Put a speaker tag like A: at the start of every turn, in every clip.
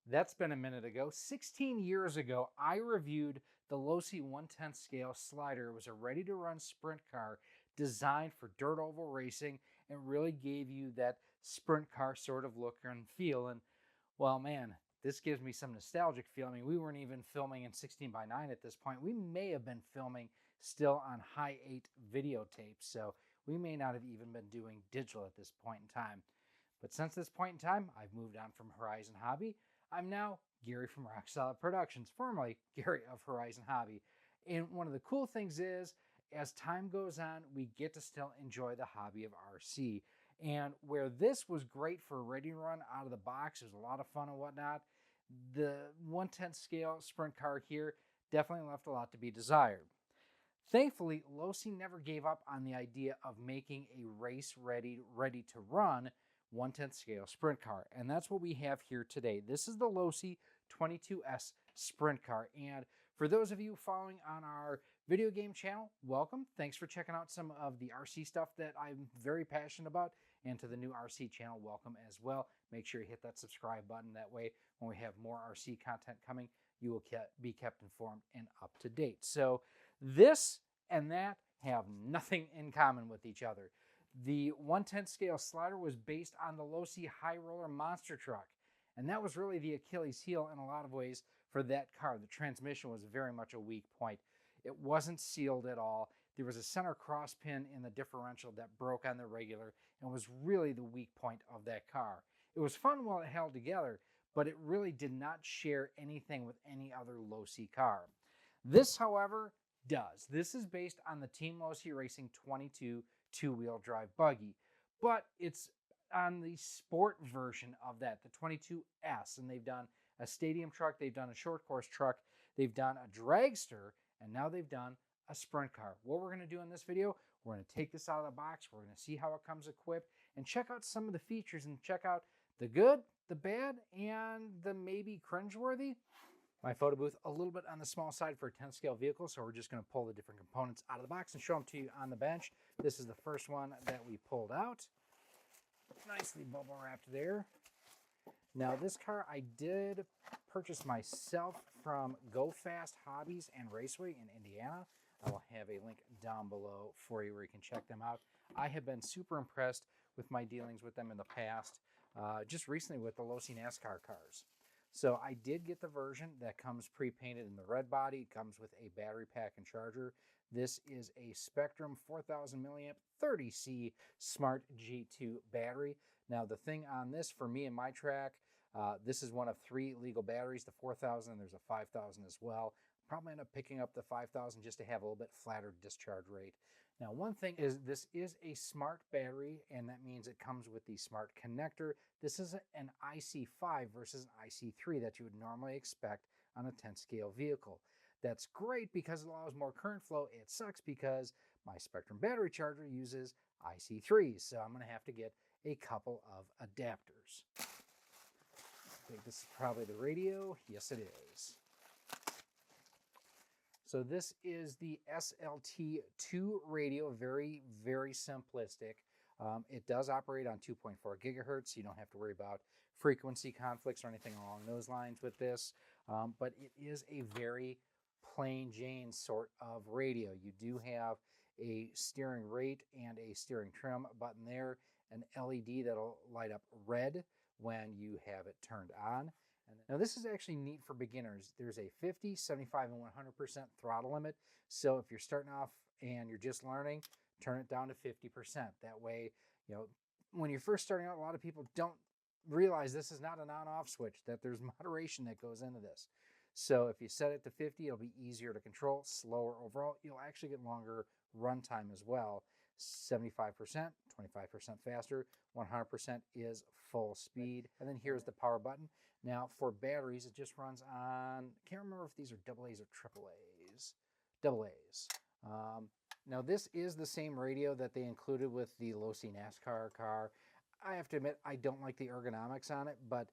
A: That's been a minute ago. 16 years ago, I reviewed the Losi 1/10 scale slider. It was a ready-to-run sprint car designed for dirt oval racing and really gave you that sprint car sort of look and feel. And well, man, this gives me some nostalgic feel. I mean, we weren't even filming in 16:9 at this point. We may have been filming still on high 8 videotapes, so we may not have even been doing digital at this point in time. But since this point in time, I've moved on from Horizon Hobby. I'm now Gary from Rock Solid Productions, formerly Gary of Horizon Hobby. And one of the cool things is, as time goes on, we get to still enjoy the hobby of RC. And where this was great for a ready run out of the box, it was a lot of fun and whatnot, the 1/10 scale sprint car here definitely left a lot to be desired. Thankfully, Losi never gave up on the idea of making a race-ready, ready-to-run 1/10 scale sprint car. And that's what we have here today. This is the Losi 22S sprint car. And for those of you following on our video game channel, welcome. Thanks for checking out some of the RC stuff that I'm very passionate about. And to the new RC channel, welcome as well. Make sure you hit that subscribe button. That way, when we have more RC content coming, you will be kept informed and up to date. So this and that have nothing in common with each other. The 1/10 scale slider was based on the Losi high roller monster truck. And that was really the Achilles heel in a lot of ways for that car. The transmission was very much a weak point. It wasn't sealed at all. There was a center cross pin in the differential that broke on the regular and was really the weak point of that car. It was fun while it held together, but it really did not share anything with any other Losi car. This, however, does. This is based on the Team Losi Racing 22 two-wheel drive buggy, but it's on the sport version of that, the 22S, and they've done a stadium truck, they've done a short course truck, they've done a dragster, and now they've done a sprint car. What we're going to do in this video, we're going to take this out of the box, we're going to see how it comes equipped, and check out some of the features and check out the good, the bad, and the maybe cringeworthy. My photo booth a little bit on the small side for a 10 scale vehicle, so we're just going to pull the different components out of the box and show them to you on the bench. This is the first one that we pulled out. Nicely bubble wrapped there. Now this car I did purchase myself from Go Fast Hobbies and Raceway in Indiana. I will have a link down below for you where you can check them out. I have been super impressed with my dealings with them in the past, just recently with the Losi NASCAR cars. So I did get the version that comes pre-painted in the red body. It comes with a battery pack and charger. This is a Spectrum 4000 milliamp 30C Smart G2 battery. Now the thing on this for me and my track, this is one of 3 legal batteries, the 4000 and there's a 5000 as well. Probably end up picking up the 5000 just to have a little bit flatter discharge rate. Now, one thing is this is a smart battery, and that means it comes with the smart connector. This is an IC5 versus an IC3 that you would normally expect on a 10 scale vehicle. That's great because it allows more current flow. It sucks because my Spectrum battery charger uses IC3s, so I'm going to have to get a couple of adapters. I think this is probably the radio. Yes, it is. So this is the SLT2 radio, very, very simplistic. It does operate on 2.4 gigahertz. So you don't have to worry about frequency conflicts or anything along those lines with this. But it is a very plain Jane sort of radio. You do have a steering rate and a steering trim button there, an LED that'll light up red when you have it turned on. Now this is actually neat for beginners. There's a 50, 75, and 100% throttle limit. So if you're starting off and you're just learning, turn it down to 50%. That way, you know, when you're first starting out, a lot of people don't realize this is not an on-off switch, that there's moderation that goes into this. So if you set it to 50, it'll be easier to control, slower overall. You'll actually get longer runtime as well. 75%, 25% faster, 100% is full speed. And then here's the power button. Now for batteries, it just runs on, I can't remember if these are AA's or AAA's. AA's. Now this is the same radio that they included with the Losi NASCAR car. I have to admit, I don't like the ergonomics on it, but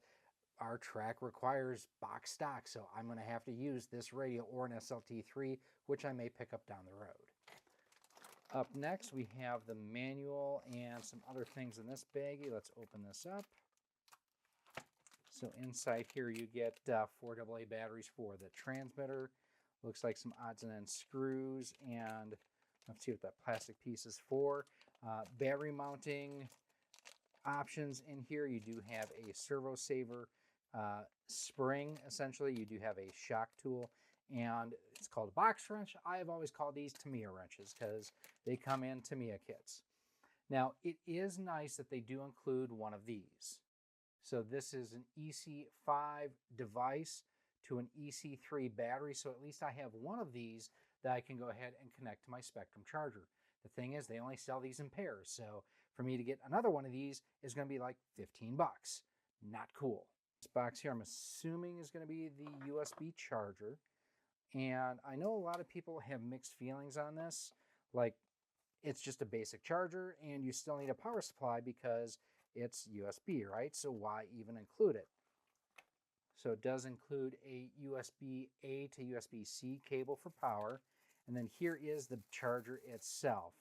A: our track requires box stock, so I'm going to have to use this radio or an SLT3, which I may pick up down the road. Up next, we have the manual and some other things in this baggie. Let's open this up. So inside here you get 4 AA batteries for the transmitter. Looks like some odds and ends screws, and let's see what that plastic piece is for. Battery mounting options in here. You do have a servo saver spring, essentially. You do have a shock tool, and it's called a box wrench. I have always called these Tamiya wrenches because they come in Tamiya kits. Now, it is nice that they do include one of these. So this is an EC5 device to an EC3 battery, so at least I have one of these that I can go ahead and connect to my Spectrum charger. The thing is, they only sell these in pairs, so for me to get another one of these is going to be like 15 bucks. Not cool. This box here, I'm assuming, is going to be the USB charger, and I know a lot of people have mixed feelings on this. Like, it's just a basic charger, and you still need a power supply because it's USB, right? So why even include it? So it does include a USB-A to USB-C cable for power. And then here is the charger itself.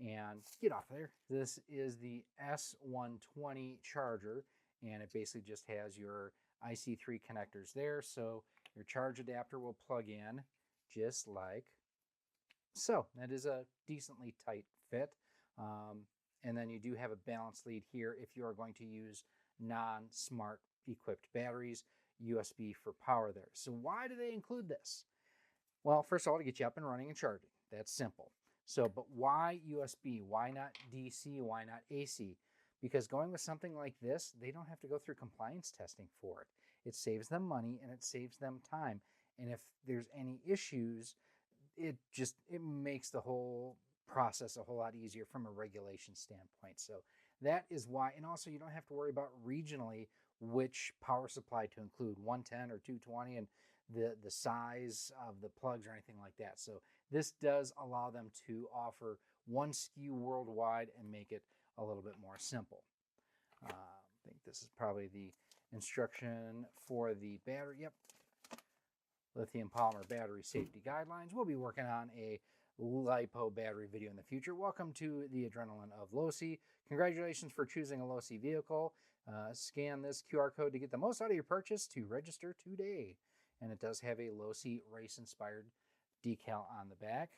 A: And get off there. This is the S120 charger, and it basically just has your IC3 connectors there. So your charge adapter will plug in just like so. That is a decently tight fit. And then you do have a balance lead here if you are going to use non-smart equipped batteries, USB for power there. So why do they include this? Well, first of all, to get you up and running and charging. That's simple. So, but why USB? Why not DC? Why not AC? Because going with something like this, they don't have to go through compliance testing for it. It saves them money and it saves them time. And if there's any issues, it makes the whole process a whole lot easier from a regulation standpoint. So that is why. And also, you don't have to worry about regionally which power supply to include, 110 or 220, and the size of the plugs or anything like that. So this does allow them to offer one SKU worldwide and make it a little bit more simple. I think this is probably the instruction for the battery. Yep. Lithium polymer battery safety guidelines. We'll be working on a LiPo battery video in the future. Welcome to the adrenaline of Losi. Congratulations for choosing a Losi vehicle. Scan this QR code to get the most out of your purchase to register today. And it does have a Losi race-inspired decal on the back.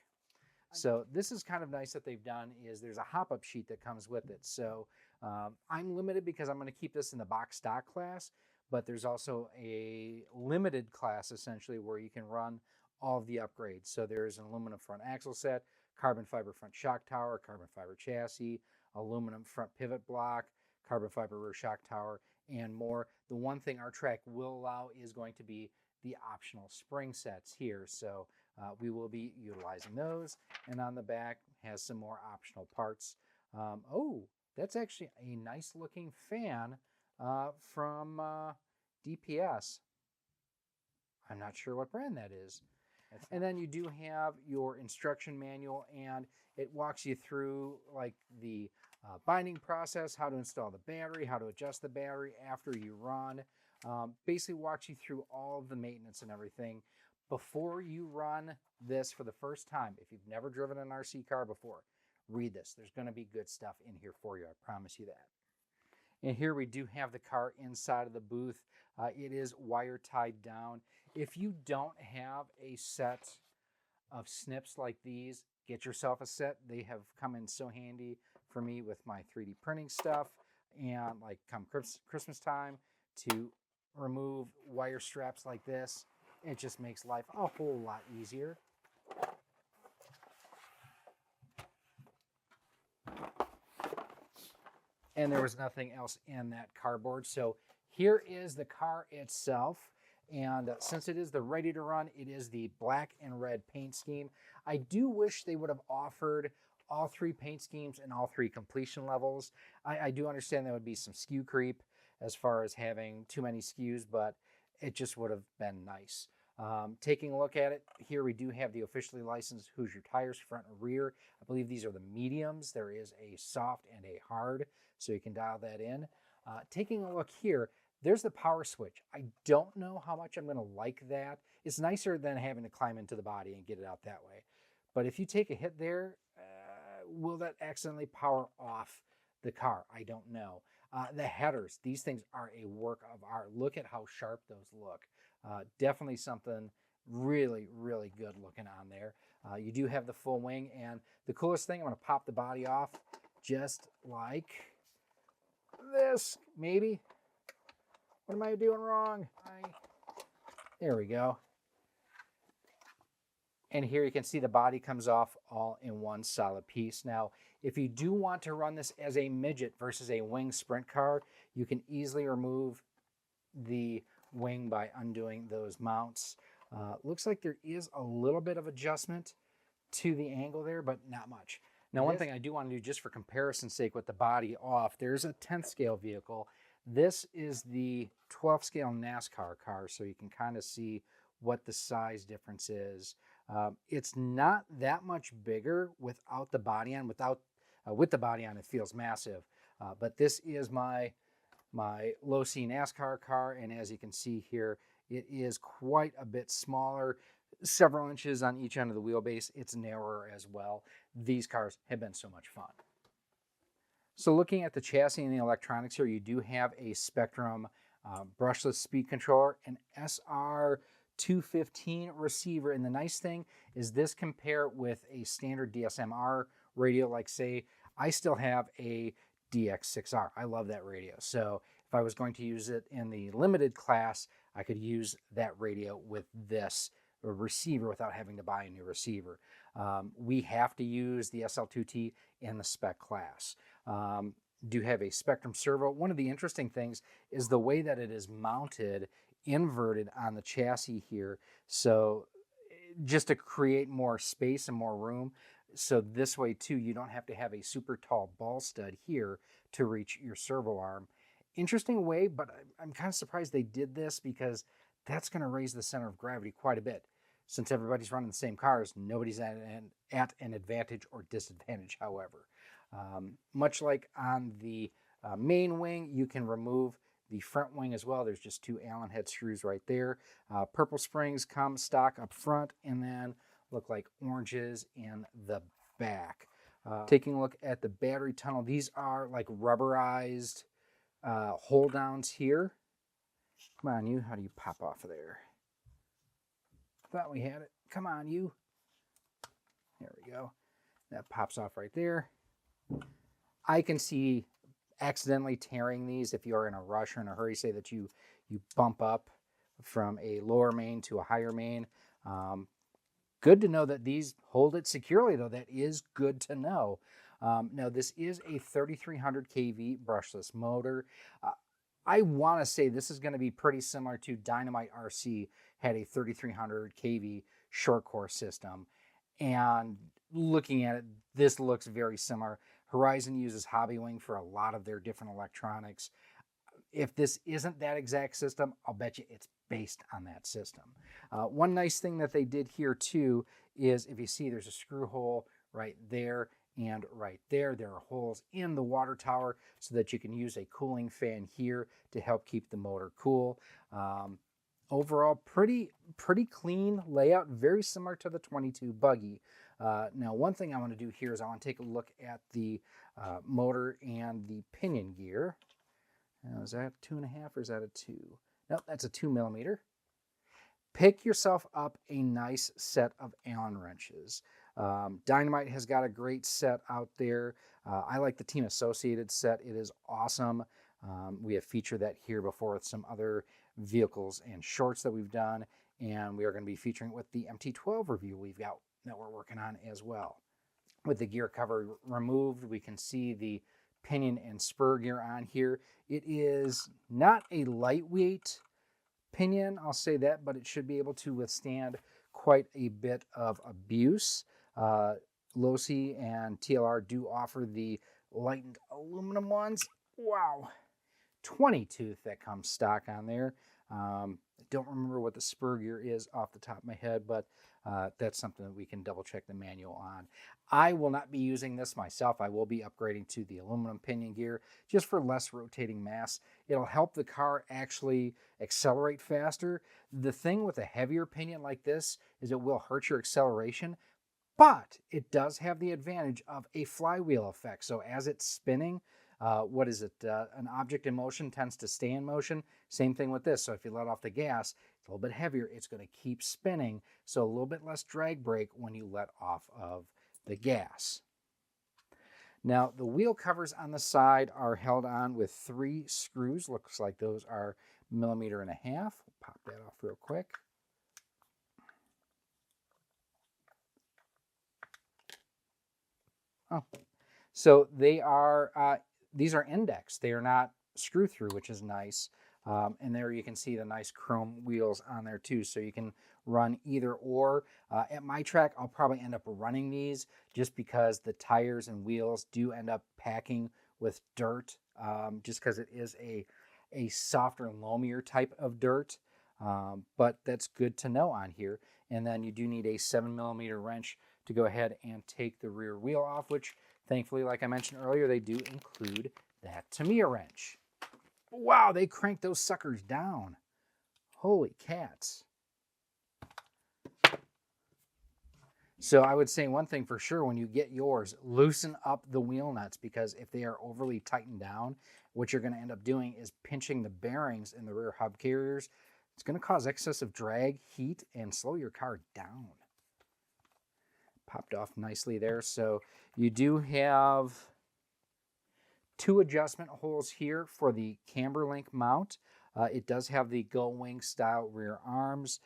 A: So this is kind of nice that they've done is there's a hop-up sheet that comes with it. So I'm limited because I'm going to keep this in the box stock class, but there's also a limited class essentially where you can run all of the upgrades. So there's an aluminum front axle set, carbon fiber front shock tower, carbon fiber chassis, aluminum front pivot block, carbon fiber rear shock tower, and more. The one thing our track will allow is going to be the optional spring sets here. So we will be utilizing those. And on the back has some more optional parts. Oh, that's actually a nice looking fan from DPS. I'm not sure what brand that is. And then you do have your instruction manual, and it walks you through like the binding process, how to install the battery, how to adjust the battery after you run. Basically walks you through all of the maintenance and everything before you run this for the first time. If you've never driven an RC car before, read this. There's going to be good stuff in here for you. I promise you that. And here we do have the car inside of the booth. It is wire tied down. If you don't have a set of snips like these, get yourself a set. They have come in so handy for me with my 3D printing stuff, and like come Christmas time to remove wire straps like this. It just makes life a whole lot easier. And there was nothing else in that cardboard. So here is the car itself. And since it is the ready to run, it is the black and red paint scheme. I do wish they would have offered all three paint schemes and all three completion levels. I do understand there would be some SKU creep as far as having too many SKUs, but it just would have been nice. Taking a look at it, here we do have the officially licensed Hoosier tires, front and rear. I believe these are the mediums. There is a soft and a hard, so you can dial that in. Taking a look here, there's the power switch. I don't know how much I'm going to like that. It's nicer than having to climb into the body and get it out that way. But if you take a hit there, will that accidentally power off the car? I don't know. The headers, these things are a work of art. Look at how sharp those look. Definitely something really, really good looking on there. You do have the full wing, and the coolest thing, I'm going to pop the body off just like this, maybe. What am I doing wrong? There we go. And here you can see the body comes off all in one solid piece. Now, if you do want to run this as a midget versus a wing sprint car, you can easily remove the wing by undoing those mounts. Looks like there is a little bit of adjustment to the angle there, but not much. Now, one thing I do want to do just for comparison's sake with the body off, there's a 10th scale vehicle. This is the 12th scale NASCAR car, so you can kind of see what the size difference is. It's not that much bigger without the body on. With the body on, it feels massive. But this is my Losi NASCAR car, and as you can see here, it is quite a bit smaller, several inches on each end of the wheelbase. It's narrower as well. These cars have been so much fun. So looking at the chassis and the electronics here, you do have a Spectrum brushless speed controller, an SR215 receiver, and the nice thing is this compare with a standard DSMR radio. Like, say, I still have a DX6R. I love that radio. So if I was going to use it in the limited class, I could use that radio with this receiver without having to buy a new receiver. We have to use the SL2T in the spec class. Do have a Spectrum servo. One of the interesting things is the way that it is mounted inverted on the chassis here. So just to create more space and more room. So this way too, you don't have to have a super tall ball stud here to reach your servo arm. Interesting way, but I'm kind of surprised they did this because that's going to raise the center of gravity quite a bit. Since everybody's running the same cars, nobody's at an advantage or disadvantage, however. Much like on the main wing, you can remove the front wing as well. There's just two Allen head screws right there. Purple springs come stock up front and then look like oranges in the back. Taking a look at the battery tunnel, these are like rubberized hold downs here. Come on, you. How do you pop off of there? Thought we had it. Come on, you. There we go. That pops off right there. I can see accidentally tearing these if you're in a rush or in a hurry. Say that you bump up from a lower main to a higher main. Good to know that these hold it securely, though. That is good to know. Now, this is a 3300 kV brushless motor. I want to say this is going to be pretty similar to Dynamite RC had a 3300 kV short core system. And looking at it, this looks very similar. Horizon uses Hobbywing for a lot of their different electronics. If this isn't that exact system, I'll bet you it's based on that system. One nice thing that they did here too is, if you see, there's a screw hole right there and right there. There are holes in the water tower so that you can use a cooling fan here to help keep the motor cool. Overall, pretty clean layout, very similar to the 22 buggy. Now, one thing I want to do here is I want to take a look at the motor and the pinion gear. Now, is that 2.5 or is that a 2? Nope, that's a 2 millimeter. Pick yourself up a nice set of Allen wrenches. Dynamite has got a great set out there. I like the Team Associated set. It is awesome. We have featured that here before with some other vehicles and shorts that we've done, and we are going to be featuring it with the MT12 review we've got that we're working on as well. With the gear cover removed, we can see the pinion and spur gear on here. It is not a lightweight pinion, I'll say that, but it should be able to withstand quite a bit of abuse. Losi and TLR do offer the lightened aluminum ones. Wow. 20 tooth that comes stock on there. I don't remember what the spur gear is off the top of my head, but that's something that we can double check the manual on. I will not be using this myself. I will be upgrading to the aluminum pinion gear just for less rotating mass. It'll help the car actually accelerate faster. The thing with a heavier pinion like this is it will hurt your acceleration, but it does have the advantage of a flywheel effect. So as it's spinning, What is it? An object in motion tends to stay in motion. Same thing with this. So if you let off the gas, it's a little bit heavier. It's going to keep spinning. So a little bit less drag brake when you let off of the gas. Now the wheel covers on the side are held on with 3 screws. Looks like those are 1.5 millimeters. We'll pop that off real quick. Oh, so they are, these are index. They are not screw through, which is nice. And there you can see the nice chrome wheels on there too. So you can run either or. At my track, I'll probably end up running these just because the tires and wheels do end up packing with dirt, just because it is a softer, loamier type of dirt. But that's good to know on here. And then you do need a 7mm wrench to go ahead and take the rear wheel off, which thankfully, like I mentioned earlier, they do include that Tamiya wrench. Wow, they cranked those suckers down. Holy cats. So I would say one thing for sure, when you get yours, loosen up the wheel nuts, because if they are overly tightened down, what you're going to end up doing is pinching the bearings in the rear hub carriers. It's going to cause excessive drag, heat, and slow your car down. Popped off nicely there. So you do have 2 adjustment holes here for the camber link mount. It does have the Go Wing style rear arms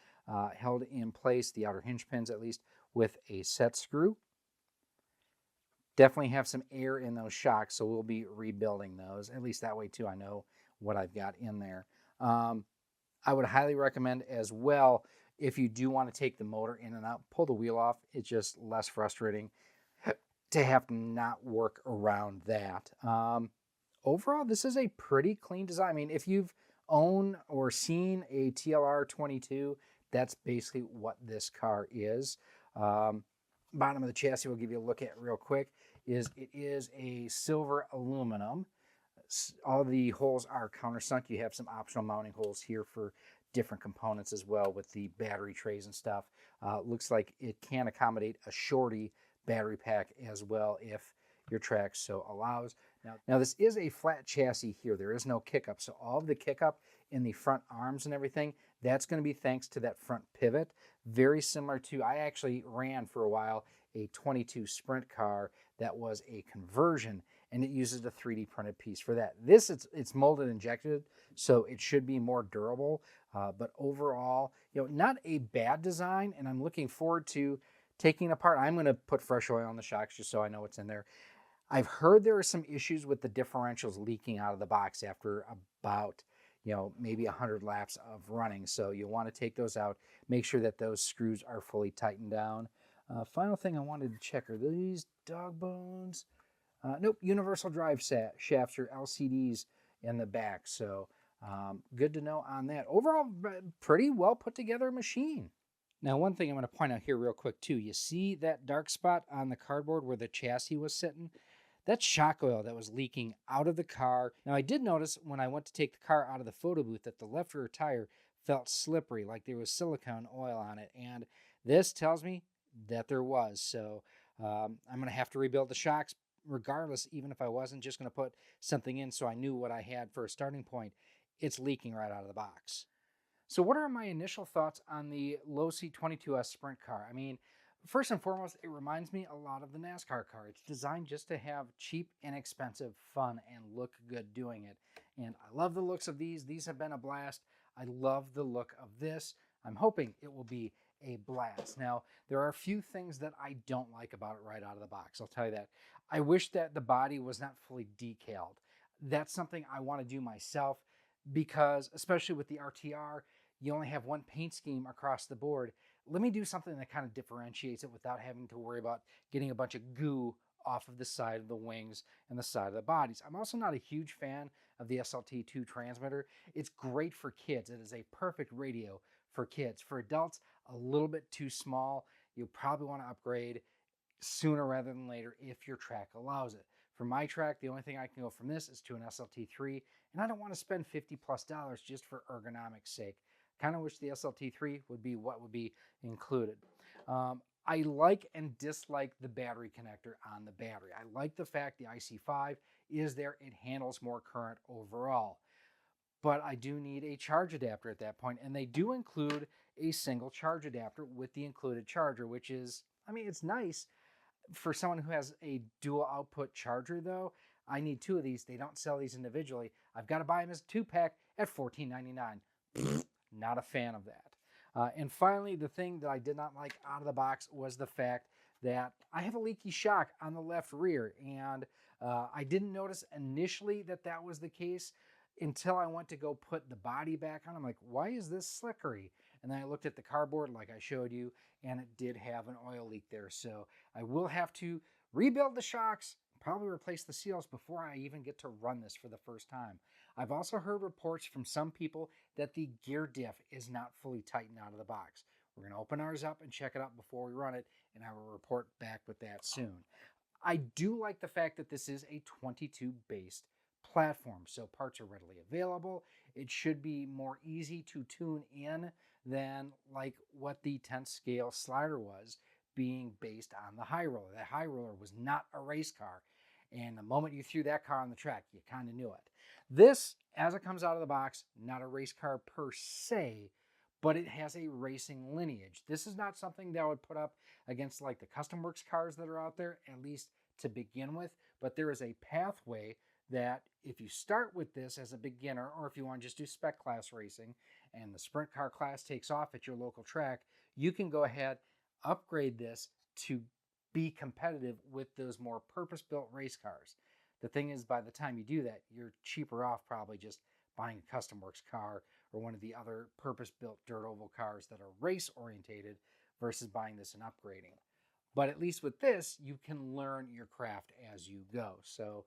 A: held in place, the outer hinge pins at least, with a set screw. Definitely have some air in those shocks, so we'll be rebuilding those. At least that way too, I know what I've got in there. I would highly recommend as well, if you do want to take the motor in and out, pull the wheel off. It's just less frustrating to have to not work around that. Overall, this is a pretty clean design. I mean, if you've owned or seen a TLR 22, that's basically what this car is. Bottom of the chassis we'll give you a look at real quick. It is a silver aluminum. All the holes are countersunk. You have some optional mounting holes here for different components as well with the battery trays and stuff. Looks like it can accommodate a shorty battery pack as well if your track so allows. Now this is a flat chassis here. There is no kick-up. So all of the kick-up in the front arms and everything, that's going to be thanks to that front pivot. Very similar to, I actually ran for a while a 22 Sprint car that was a conversion, and it uses a 3D printed piece for that. This, it's molded injected, so it should be more durable. But overall, not a bad design, and I'm looking forward to taking it apart. I'm going to put fresh oil on the shocks just so I know what's in there. I've heard there are some issues with the differentials leaking out of the box after about, maybe 100 laps of running. So you'll want to take those out, make sure that those screws are fully tightened down. Final thing I wanted to check, are these dog bones? Nope, universal drive shafts or LCDs in the back. So good to know on that. Overall, pretty well put together machine. Now, one thing I'm going to point out here real quick too, you see that dark spot on the cardboard where the chassis was sitting? That's shock oil that was leaking out of the car. Now, I did notice when I went to take the car out of the photo booth that the left rear tire felt slippery, like there was silicone oil on it. And this tells me that there was. So I'm going to have to rebuild the shocks regardless, even if I wasn't just going to put something in so I knew what I had for a starting point. It's leaking right out of the box. So what are my initial thoughts on the Losi 22S Sprint car? I mean, first and foremost, it reminds me a lot of the NASCAR car. It's designed just to have cheap, inexpensive fun and look good doing it. And I love the looks of these. These have been a blast. I love the look of this. I'm hoping it will be a blast. Now, there are a few things that I don't like about it right out of the box. I'll tell you that. I wish that the body was not fully decaled. That's something I want to do myself because, especially with the RTR, you only have one paint scheme across the board. Let me do something that kind of differentiates it without having to worry about getting a bunch of goo off of the side of the wings and the side of the bodies. I'm also not a huge fan of the SLT2 transmitter. It's great for kids. It is a perfect radio for kids. For adults, a little bit too small. You'll probably want to upgrade sooner rather than later if your track allows it. For my track, the only thing I can go from this is to an SLT3, and I don't want to spend $50+ just for ergonomics sake. Kind of wish the SLT3 would be what would be included. I like and dislike the battery connector on the battery. I like the fact the IC5 is there. It handles more current overall. But I do need a charge adapter at that point, and they do include a single charge adapter with the included charger, which is, I mean, it's nice for someone who has a dual output charger. Though I need two of these. They don't sell these individually. I've got to buy them as a 2-pack at $14.99. Not a fan of that. And finally, the thing that I did not like out of the box was the fact that I have a leaky shock on the left rear, and I didn't notice initially that that was the case until I went to go put the body back on. I'm like, why is this slickery? And then I looked at the cardboard like I showed you, and it did have an oil leak there. So I will have to rebuild the shocks, probably replace the seals before I even get to run this for the first time. I've also heard reports from some people that the gear diff is not fully tightened out of the box. We're going to open ours up and check it out before we run it, and I will report back with that soon. I do like the fact that this is a 22 based platform, so parts are readily available. It should be more easy to tune in than like what the 10th scale slider was, being based on the high roller. That high roller was not a race car, and the moment you threw that car on the track, you kind of knew it. This, as it comes out of the box, not a race car per se, but it has a racing lineage. This is not something that I would put up against like the Custom Works cars that are out there, at least to begin with, but there is a pathway that if you start with this as a beginner, or if you want to just do spec class racing and the sprint car class takes off at your local track, you can go ahead, upgrade this to be competitive with those more purpose-built race cars. The thing is, by the time you do that, you're cheaper off probably just buying a Custom Works car or one of the other purpose-built dirt oval cars that are race-orientated versus buying this and upgrading. But at least with this, you can learn your craft as you go. So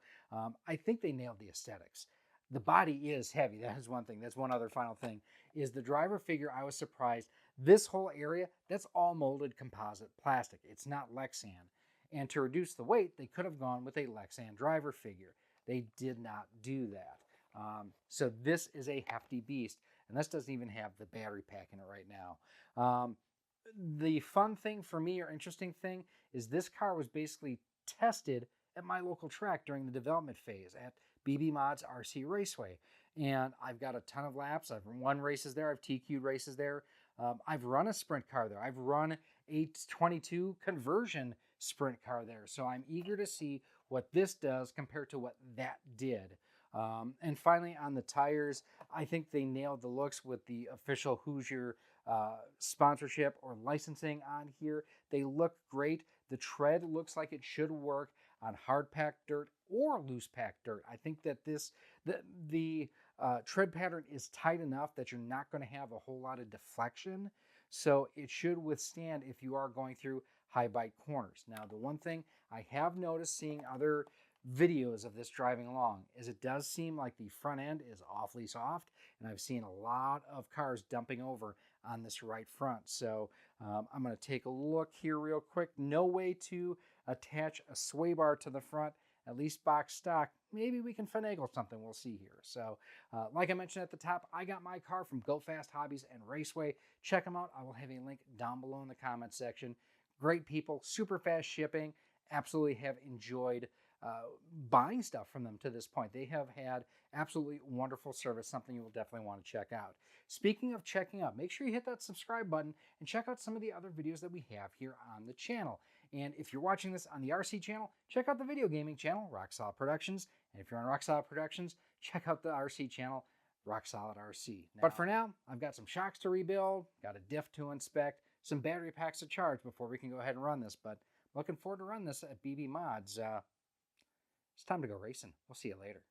A: I think they nailed the aesthetics. The body is heavy. That is one thing. That's one other final thing. Is the driver figure, I was surprised. This whole area, that's all molded composite plastic. It's not Lexan. And to reduce the weight, they could have gone with a Lexan driver figure. They did not do that. So this is a hefty beast. And this doesn't even have the battery pack in it right now. The fun thing for me, or interesting thing, is this car was basically tested at my local track during the development phase at BB Mod's RC Raceway. And I've got a ton of laps. I've won races there. I've TQ'd races there. I've run a sprint car there. I've run a 22 conversion sprint car there. So I'm eager to see what this does compared to what that did. And finally, on the tires, I think they nailed the looks with the official Hoosier sponsorship or licensing on here. They look great. The tread looks like it should work on hard packed dirt or loose packed dirt. I think that the tread pattern is tight enough that you're not going to have a whole lot of deflection. So it should withstand if you are going through high bite corners. Now, the one thing I have noticed seeing other videos of this driving along is it does seem like the front end is awfully soft, and I've seen a lot of cars dumping over on this right front. So I'm going to take a look here real quick. No way to attach a sway bar to the front, at least box stock. Maybe we can finagle something. We'll see here. So like I mentioned at the top, I got my car from Go Fast Hobbies and Raceway. Check them out. I will have a link down below in the comment section. Great people, super fast shipping. Absolutely have enjoyed buying stuff from them to this point. They have had absolutely wonderful service, something you will definitely want to check out. Speaking of checking out, make sure you hit that subscribe button and check out some of the other videos that we have here on the channel. And if you're watching this on the RC channel, check out the video gaming channel, Rock Solid Productions. And if you're on Rock Solid Productions, check out the RC channel, Rock Solid RC. But for now, I've got some shocks to rebuild, got a diff to inspect, some battery packs to charge before we can go ahead and run this. But looking forward to run this at BB Mods. It's time to go racing. We'll see you later.